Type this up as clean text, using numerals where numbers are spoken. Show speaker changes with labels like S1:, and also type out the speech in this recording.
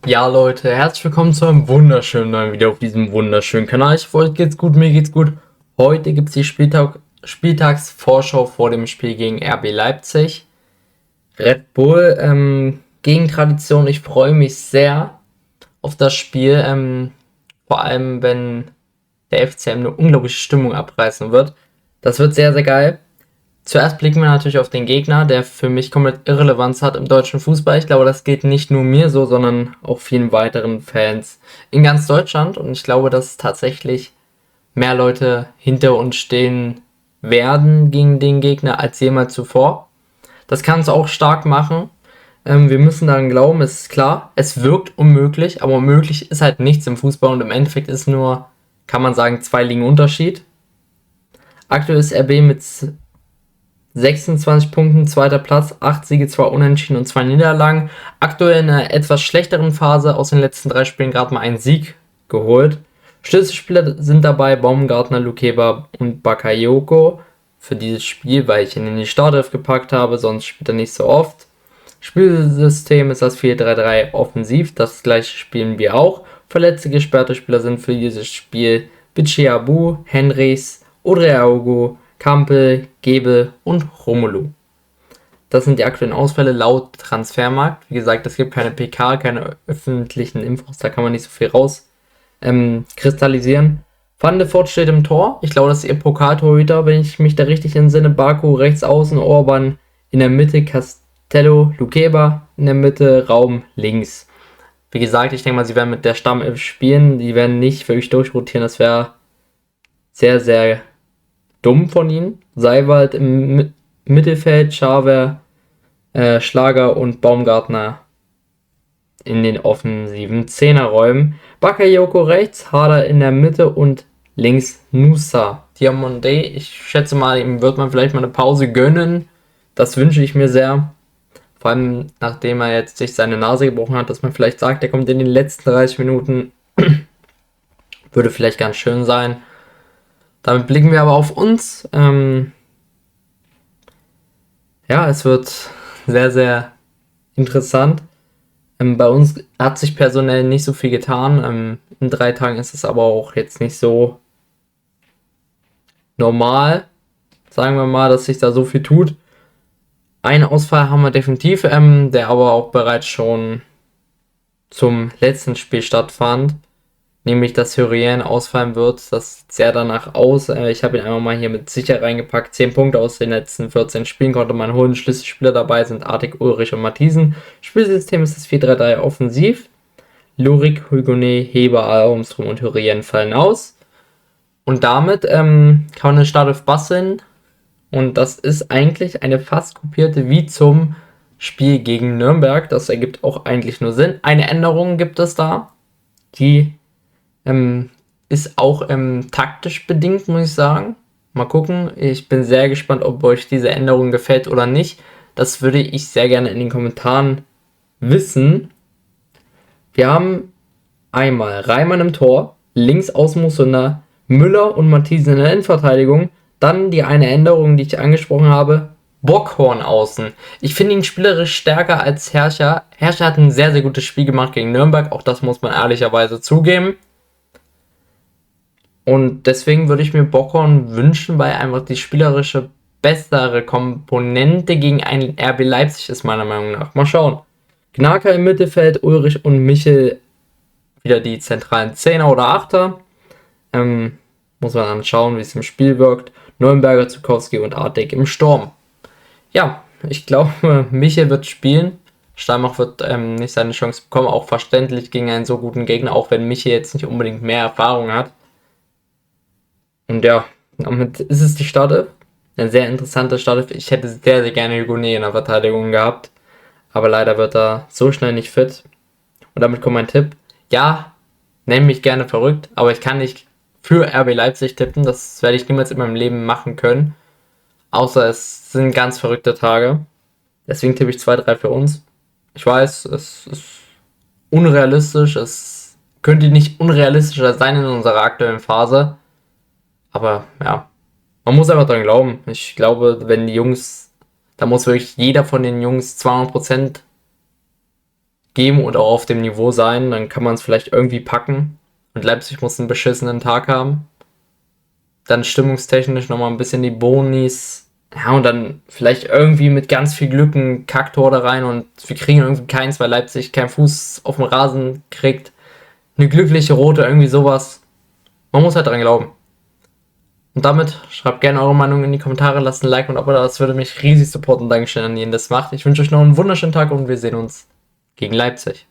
S1: Ja, Leute, herzlich willkommen zu einem wunderschönen neuen Video auf diesem wunderschönen Kanal. Ich hoffe, euch geht's gut, mir geht's gut. Heute gibt's die Spieltagsvorschau vor dem Spiel gegen RB Leipzig. Red Bull gegen Tradition. Ich freue mich sehr auf das Spiel, vor allem wenn der FCM eine unglaubliche Stimmung abreißen wird. Das wird sehr, sehr geil. Zuerst blicken wir natürlich auf den Gegner, der für mich komplett Irrelevanz hat im deutschen Fußball. Ich glaube, das geht nicht nur mir so, sondern auch vielen weiteren Fans in ganz Deutschland. Und ich glaube, dass tatsächlich mehr Leute hinter uns stehen werden gegen den Gegner als jemals zuvor. Das kann es auch stark machen. Wir müssen daran glauben, es ist klar, es wirkt unmöglich, aber unmöglich ist halt nichts im Fußball und im Endeffekt ist nur, kann man sagen, 2 Ligen Unterschied. Aktuell ist RB mit 26 Punkten, zweiter Platz, 8 Siege, 2 Unentschieden und 2 Niederlagen. Aktuell in einer etwas schlechteren Phase, aus den letzten 3 Spielen gerade mal einen Sieg geholt. Schlüsselspieler sind dabei Baumgartner, Lukeba und Bakayoko für dieses Spiel, weil ich ihn in die Startelf gepackt habe, sonst spielt er nicht so oft. Spielsystem ist das 4-3-3 offensiv, das gleiche spielen wir auch. Verletzte gesperrte Spieler sind für dieses Spiel Bichiabu, Henrys, Odreaogo, Kampel, Gebel und Romelu. Das sind die aktuellen Ausfälle laut Transfermarkt. Wie gesagt, es gibt keine PK, keine öffentlichen Infos, da kann man nicht so viel raus kristallisieren. Van de Voort steht im Tor. Ich glaube, das ist ihr Pokaltorhüter, wenn ich mich da richtig entsinne. Baku rechts außen, Orban in der Mitte, Castello, Lukeba in der Mitte, Raum links. Wie gesagt, ich denke mal, sie werden mit der Stammelf spielen. Die werden nicht völlig durchrotieren. Das wäre sehr, sehr dumm von ihnen. Seiwald im Mittelfeld, Schaver, Schlager und Baumgartner in den offensiven Zehnerräumen. Bakayoko rechts, Hader in der Mitte und links Nusa. Diamonde, ich schätze mal, ihm wird man vielleicht mal eine Pause gönnen. Das wünsche ich mir sehr. Vor allem, nachdem er jetzt sich seine Nase gebrochen hat, dass man vielleicht sagt, er kommt in den letzten 30 Minuten. Würde vielleicht ganz schön sein. Damit blicken wir aber auf uns. Ja, es wird sehr, sehr interessant. Bei uns hat sich personell nicht so viel getan. In 3 Tagen ist es aber auch jetzt nicht so normal, sagen wir mal, dass sich da so viel tut. Einen Ausfall haben wir definitiv, der aber auch bereits schon zum letzten Spiel stattfand. Nämlich, dass Hyrien ausfallen wird. Das sieht sehr danach aus. Ich habe ihn einmal mal hier mit sicher reingepackt. 10 Punkte aus den letzten 14 Spielen konnte man holen. Schlüsselspieler dabei sind Artig, Ulrich und Matthiesen. Spielsystem ist das 4-3-3 offensiv. Lurik, Hugonet, Heber, Almström und Hyrien fallen aus. Und damit kann man eine Startelf basteln. Und das ist eigentlich eine fast kopierte wie zum Spiel gegen Nürnberg. Das ergibt auch eigentlich nur Sinn. Eine Änderung gibt es da. Die ist auch taktisch bedingt, muss ich sagen. Mal gucken. Ich bin sehr gespannt, ob euch diese Änderung gefällt oder nicht. Das würde ich sehr gerne in den Kommentaren wissen. Wir haben einmal Reimann im Tor, links außen Musunda, Müller und Matthiesen in der Innenverteidigung. Dann die eine Änderung, die ich angesprochen habe, Bockhorn außen. Ich finde ihn spielerisch stärker als Herrscher. Herrscher hat ein sehr, sehr gutes Spiel gemacht gegen Nürnberg. Auch das muss man ehrlicherweise zugeben. Und deswegen würde ich mir Bockhorn wünschen, weil einfach die spielerische bessere Komponente gegen einen RB Leipzig ist, meiner Meinung nach. Mal schauen. Gnaka im Mittelfeld, Ulrich und Michel wieder die zentralen Zehner oder Achter. Muss man dann schauen, wie es im Spiel wirkt. Neuenberger, Zukowski und Artig im Sturm. Ja, ich glaube, Michel wird spielen. Steinbach wird nicht seine Chance bekommen. Auch verständlich gegen einen so guten Gegner, auch wenn Michel jetzt nicht unbedingt mehr Erfahrung hat. Und ja, damit ist es die Startelf. Eine sehr interessante Startelf. Ich hätte sehr, sehr gerne Hugonet in der Verteidigung gehabt. Aber leider wird er so schnell nicht fit. Und damit kommt mein Tipp. Ja, nenn mich gerne verrückt, aber ich kann nicht für RB Leipzig tippen. Das werde ich niemals in meinem Leben machen können. Außer es sind ganz verrückte Tage. Deswegen tippe ich 2-3 für uns. Ich weiß, es ist unrealistisch. Es könnte nicht unrealistischer sein in unserer aktuellen Phase. Aber ja, man muss einfach dran glauben. Ich glaube, wenn die Jungs, da muss wirklich jeder von den Jungs 200% geben und auch auf dem Niveau sein. Dann kann man es vielleicht irgendwie packen. Und Leipzig muss einen beschissenen Tag haben. Dann stimmungstechnisch nochmal ein bisschen die Bonis. Ja, und dann vielleicht irgendwie mit ganz viel Glück ein Kacktor da rein und wir kriegen irgendwie keins, weil Leipzig keinen Fuß auf dem Rasen kriegt. Eine glückliche Rote, irgendwie sowas. Man muss halt dran glauben. Und damit schreibt gerne eure Meinung in die Kommentare, lasst ein Like und ein Abo da, das würde mich riesig supporten. Dankeschön an jeden, der das macht. Ich wünsche euch noch einen wunderschönen Tag und wir sehen uns gegen Leipzig.